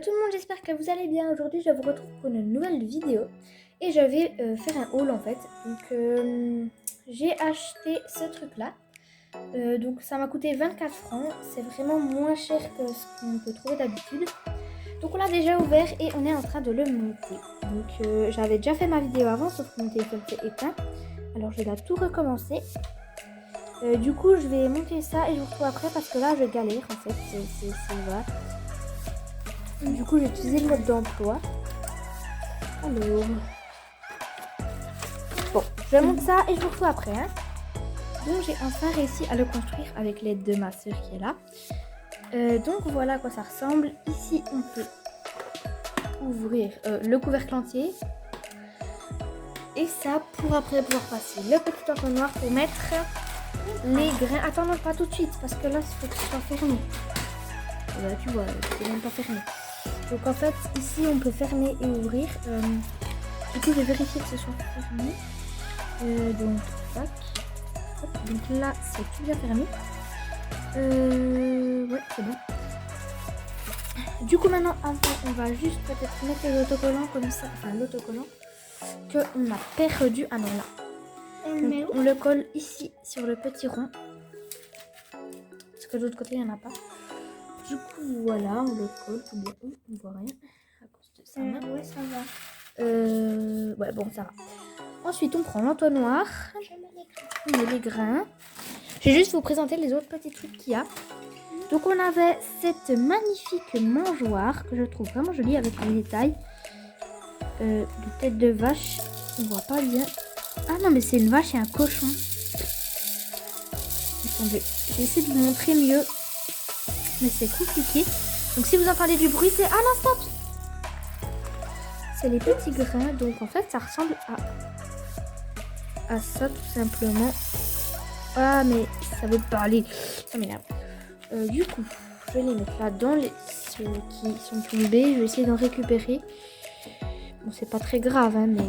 Tout le monde, j'espère que vous allez bien. Aujourd'hui je vous retrouve pour une nouvelle vidéo et je vais faire un haul en fait. Donc j'ai acheté ce truc là, donc ça m'a coûté 24 francs, c'est vraiment moins cher que ce qu'on peut trouver d'habitude. Donc on l'a déjà ouvert et on est en train de le monter. Donc j'avais déjà fait ma vidéo avant sauf que mon téléphone s'est éteint, alors je dois tout recommencer. Du coup je vais monter ça et je vous retrouve après parce que là je galère en fait, c'est voilà. Du coup, j'ai utilisé le mode d'emploi. Alors, bon, je monte ça et je vous retrouve après. Hein. Donc, j'ai enfin réussi à le construire avec l'aide de ma soeur qui est là. Donc, voilà à quoi ça ressemble. Ici, on peut ouvrir le couvercle entier. Et ça, pour après pouvoir passer le petit entonnoir pour mettre les grains. Attends, non, pas tout de suite, parce que là, il faut que ce soit fermé. Et là, tu vois, c'est même pas fermé. Donc en fait, ici on peut fermer et ouvrir. Du coup, je vais vérifier que ce soit fermé. Donc, tac. Hop, donc là, c'est tout bien fermé. Ouais, c'est bon. Du coup, maintenant, on va juste peut-être mettre l'autocollant comme ça. Enfin, l'autocollant qu'on a perdu. Ah non, là. Donc, on le colle ici sur le petit rond. Parce que de l'autre côté, il n'y en a pas. Du coup, voilà, on le colle tout bien. On voit rien à cause de ça. Ouais, ça va. Ouais, bon, ça va. Ensuite, on prend l'entonnoir. On met les grains. Je vais juste vous présenter les autres petits trucs qu'il y a. Donc, on avait cette magnifique mangeoire que je trouve vraiment jolie avec les détails de tête de vache. On voit pas bien. Ah non, mais c'est une vache et un cochon. Attendez, je vais essayer de vous montrer mieux. Mais c'est compliqué. Donc si vous entendez du bruit, c'est... Ah non, stop! C'est les petits grains. Donc en fait, ça ressemble à ça tout simplement. Ah, mais ça veut pas aller. Ça m'énerve. Du coup, je vais les mettre là dans ceux qui sont tombés. Je vais essayer d'en récupérer. Bon, c'est pas très grave, hein, mais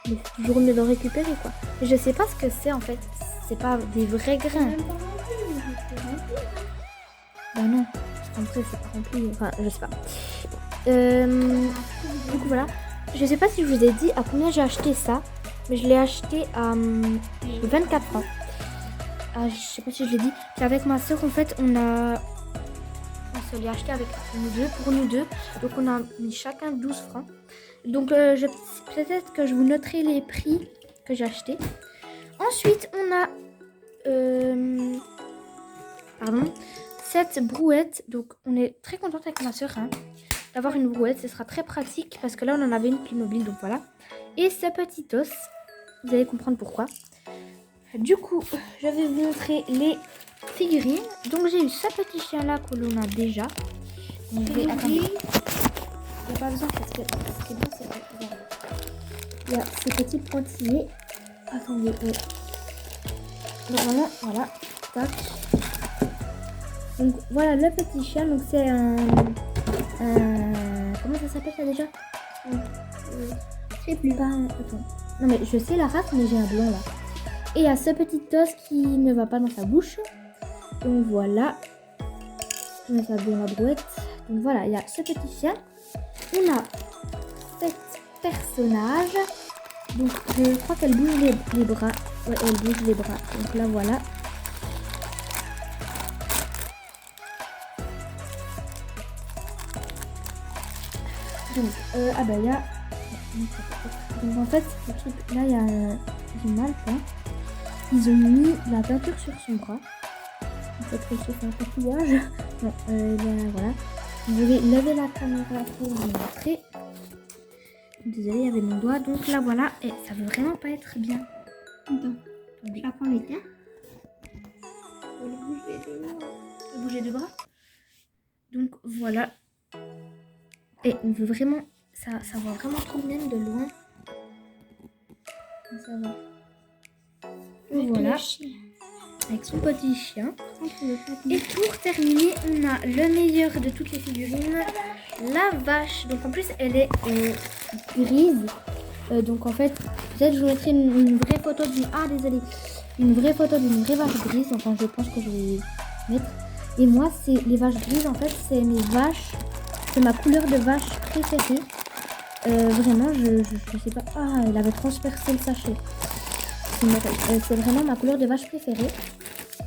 c'est toujours mieux d'en récupérer, quoi. Mais je sais pas ce que c'est en fait. C'est pas des vrais grains. Bah non, en vrai c'est pas rempli, enfin je sais pas. Du coup voilà, je sais pas si je vous ai dit à combien j'ai acheté ça, mais je l'ai acheté à 24 francs. Ah, je sais pas si je l'ai dit, avec ma soeur en fait on se l'est acheté avec nous deux, pour nous deux, donc on a mis chacun 12 francs. Donc peut-être que je vous noterai les prix que j'ai acheté. Ensuite on a cette brouette. Donc on est très contente avec ma soeur d'avoir une brouette, ce sera très pratique parce que là on en avait une Playmobil, donc voilà. Et ce petit os, vous allez comprendre pourquoi. Du coup je vais vous montrer les figurines. Donc j'ai eu ce petit chien là que l'on a déjà. Donc je vais attendre. Il n'y a pas besoin parce que ce qui est bien c'est que il y a ces petits pointillés. Attendez, normalement voilà, tac. Donc voilà le petit chien, donc c'est un comment ça s'appelle ça déjà? Je sais plus. Attends. Non mais je sais la race, mais j'ai un blanc là. Et il y a ce petit os qui ne va pas dans sa bouche. Donc voilà. Je mets ça dans la brouette. Donc voilà, il y a ce petit chien. On a 7 personnages. Donc je crois qu'elle bouge les bras. Ouais, elle bouge les bras. Donc là voilà. Donc, ah bah il y a... Donc en fait, le truc, là il y a du mal quoi. Ils ont mis la peinture sur son bras. En fait, elle se fait un tatouage. Non, voilà. Je vais lever la caméra pour vous montrer. Désolée, il y avait mon doigt. Donc là voilà, et ça veut vraiment pas être bien. Attends, je la prends les gars. Bouger deux bras. Donc voilà. Et on veut vraiment, ça voit vraiment trop bien de loin. Ça va. Et voilà, avec son petit chien. Et pour terminer, on a le meilleur de toutes les figurines, la vache. Donc en plus, elle est grise. Donc en fait, peut-être je vous mettrai une vraie photo d'une... Ah désolé. Une vraie photo d'une vraie vache grise. Enfin, je pense que je vais mettre. Et moi, c'est les vaches grises, en fait, c'est mes vaches, c'est ma couleur de vache préférée. Vraiment, je sais pas. Ah, elle avait transpercé le sachet. C'est vraiment ma couleur de vache préférée.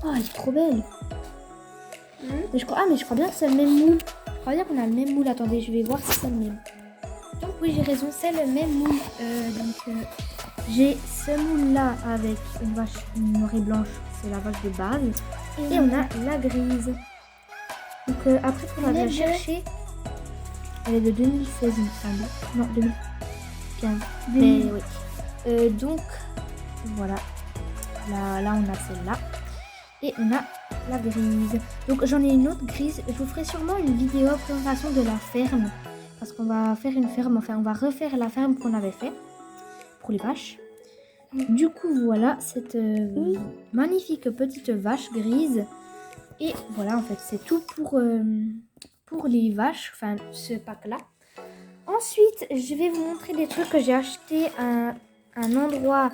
Oh, elle est trop belle. Mais je crois bien que c'est le même moule. Je crois bien qu'on a le même moule. Attendez, je vais voir si c'est le même. Donc oui, j'ai raison, c'est le même moule. J'ai ce moule-là avec une vache noire et blanche. C'est la vache de base. Et on a la grise. Donc après, il faudra la chercher. Elle est de 2016, il me semble. Non, 2015. Mais oui. Donc, voilà. Là, on a celle-là. Et on a la grise. Donc, j'en ai une autre grise. Je vous ferai sûrement une vidéo présentation de la ferme. Parce qu'on va faire une ferme. Enfin, on va refaire la ferme qu'on avait fait pour les vaches. Du coup, voilà cette magnifique petite vache grise. Et voilà, en fait, c'est tout pour les vaches, enfin ce pack-là. Ensuite, je vais vous montrer des trucs que j'ai acheté à un endroit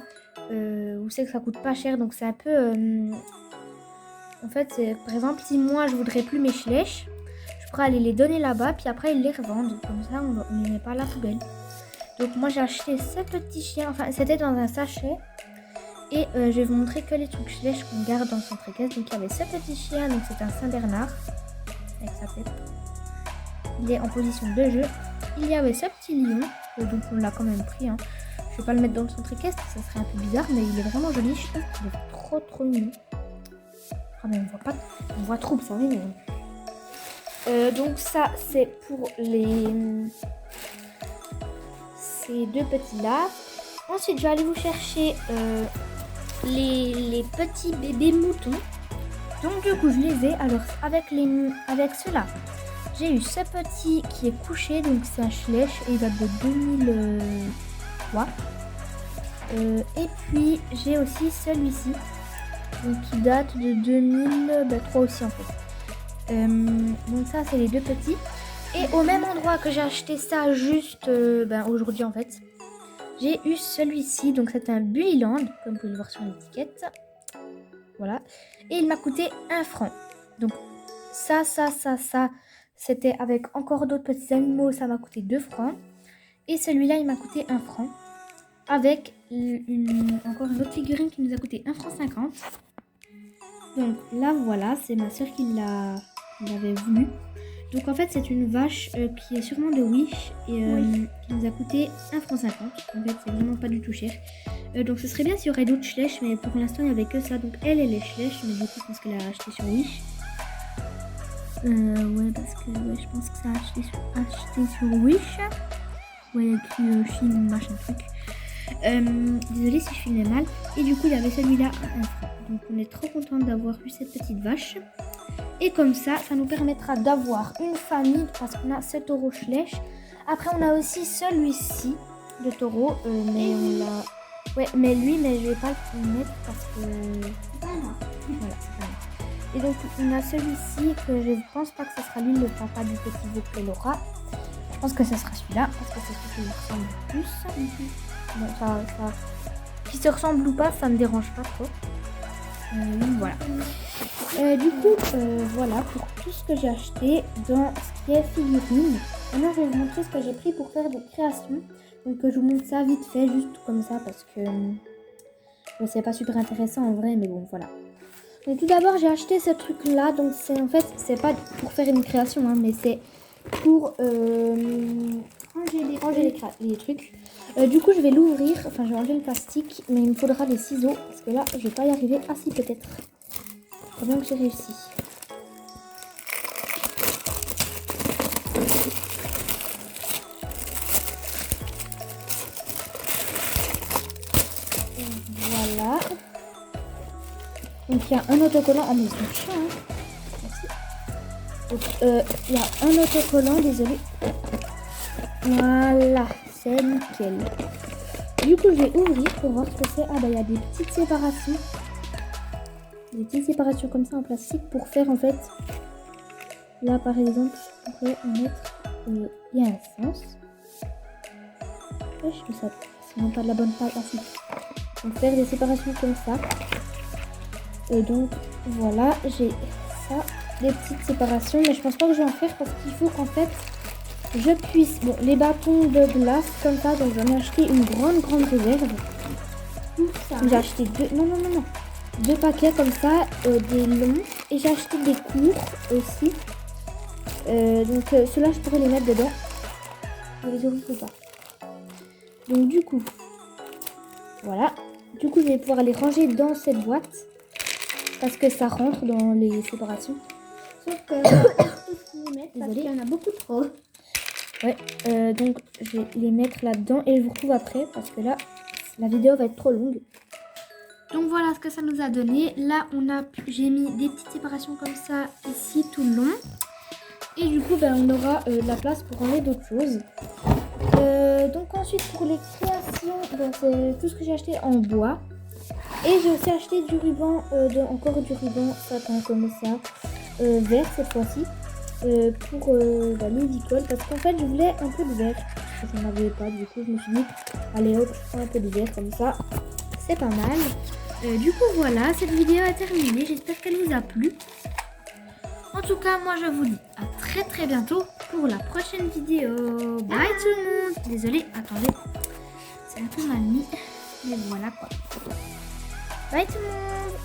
où c'est que ça coûte pas cher. Donc c'est un peu... en fait, par exemple, si moi je voudrais plus mes schlèches, je pourrais aller les donner là-bas, puis après ils les revendent. Comme ça, on ne les met pas à la poubelle. Donc moi j'ai acheté ce petit chien, enfin c'était dans un sachet. Et je vais vous montrer que les trucs schlèches qu'on garde dans son précaisse. Donc il y avait ce petit chien, donc c'est un Saint-Bernard avec sa tête. Il est en position de jeu. Il y avait ce petit lion, donc on l'a quand même pris. Hein. Je vais pas le mettre dans le centre équestre, ça serait un peu bizarre, mais il est vraiment joli. Je trouve qu'il est trop mignon. Ah mais on voit trop, ça m'énerve. Donc ça c'est pour ces deux petits là. Ensuite je vais aller vous chercher les petits bébés moutons. Donc du coup je les ai. Alors avec ceux-là, j'ai eu ce petit qui est couché, donc c'est un schlech et il date de 2003. Et puis j'ai aussi celui-ci, donc qui date de 2003 aussi en fait. Donc ça c'est les deux petits. Et au même endroit que j'ai acheté ça juste aujourd'hui en fait, j'ai eu celui-ci, donc c'est un Bullyland, comme vous pouvez le voir sur l'étiquette. Voilà. Et il m'a coûté 1 franc. Donc ça, c'était avec encore d'autres petits animaux, ça m'a coûté 2 francs. Et celui-là, il m'a coûté 1 franc. Avec encore une autre figurine qui nous a coûté 1 franc 50. Donc là, voilà, c'est ma soeur qui l'avait voulu. Donc en fait, c'est une vache qui est sûrement de Wish et qui nous a coûté 1 franc 50. En fait, c'est vraiment pas du tout cher. Donc ce serait bien s'il y aurait d'autres schlèches, mais pour l'instant, il n'y avait que ça. Donc elle est schlèches, mais du coup, je pense qu'elle a acheté sur Wish. Ouais, parce que je pense que ça a acheté sur Wish. Ouais, il y a écrit Chine, machin truc. Désolée si je filmais mal. Et du coup, il y avait celui-là à 1 franc. Donc on est trop content d'avoir eu cette petite vache. Et comme ça nous permettra d'avoir une famille parce qu'on a ce taureau schlèche. Après, on a aussi celui-ci de taureau, mais on l'a. Ouais, mais je vais pas le mettre parce que. Voilà, c'est pas mal. Et donc, on a celui-ci que je pense pas que ce sera lui le papa du petit veau qu'elle aura. Je pense que ce sera celui-là parce que c'est celui qui lui ressemble le plus. Bon, ça. Qui se ressemble ou pas, ça me dérange pas trop. Voilà. Du coup, voilà pour tout ce que j'ai acheté dans ce qui est figurine. Maintenant, je vais vous montrer ce que j'ai pris pour faire des créations. Donc, je vous montre ça vite fait, juste comme ça, parce que c'est pas super intéressant en vrai, mais bon, voilà. Donc, tout d'abord, j'ai acheté ce truc-là. Donc, c'est pas pour faire une création, hein, mais c'est pour ranger les trucs. Du coup, je vais l'ouvrir. Enfin, je vais enlever le plastique, mais il me faudra des ciseaux parce que là, je vais pas y arriver. Ah si, peut-être. Faut bien que j'ai réussi. Voilà. Donc il y a un autocollant. Oh mais c'est chiant, hein. Merci. Donc il y a un autocollant, désolé. Voilà, c'est nickel. Du coup, je vais ouvrir pour voir ce que c'est. Ah bah il y a des petites séparations. Des petites séparations comme ça en plastique pour faire en fait. Là par exemple, je pourrais en mettre. Il y a un sens. Je trouve ça. C'est même pas de la bonne taille ainsi. Donc faire des séparations comme ça. Et donc voilà, j'ai ça. des petites séparations, mais je pense pas que je vais en faire parce qu'il faut qu'en fait je puisse, bon, les bâtons de glace comme ça, donc j'en ai acheté une grande réserve. J'ai acheté deux paquets comme ça, des longs, et j'ai acheté des courts aussi. Donc ceux-là je pourrais les mettre dedans. Je les ouvrir ou pas. Donc du coup, voilà. Du coup je vais pouvoir les ranger dans cette boîte parce que ça rentre dans les séparations. Sauf que on va tous les mettre parce Désolée. qu'il y en a beaucoup trop. Ouais, donc je vais les mettre là-dedans et je vous retrouve après parce que là, la vidéo va être trop longue. Donc voilà ce que ça nous a donné. Là, j'ai mis des petites séparations comme ça ici tout le long. Et du coup, on aura de la place pour enlever d'autres choses. Donc ensuite, pour les créations, c'est tout ce que j'ai acheté en bois. Et j'ai aussi acheté du ruban, encore du ruban satin comme ça, vert cette fois-ci. Pour l'édicole parce qu'en fait je voulais un peu de vert parce que je n'en avais pas, du coup je me suis dit allez hop je prends un peu de vert comme ça, c'est pas mal. Du coup voilà, cette vidéo est terminée, j'espère qu'elle vous a plu. En tout cas moi je vous dis à très bientôt pour la prochaine vidéo. Bye tout le monde. Désolée, attendez, c'est un peu mal mis mais voilà quoi. Bye tout le monde.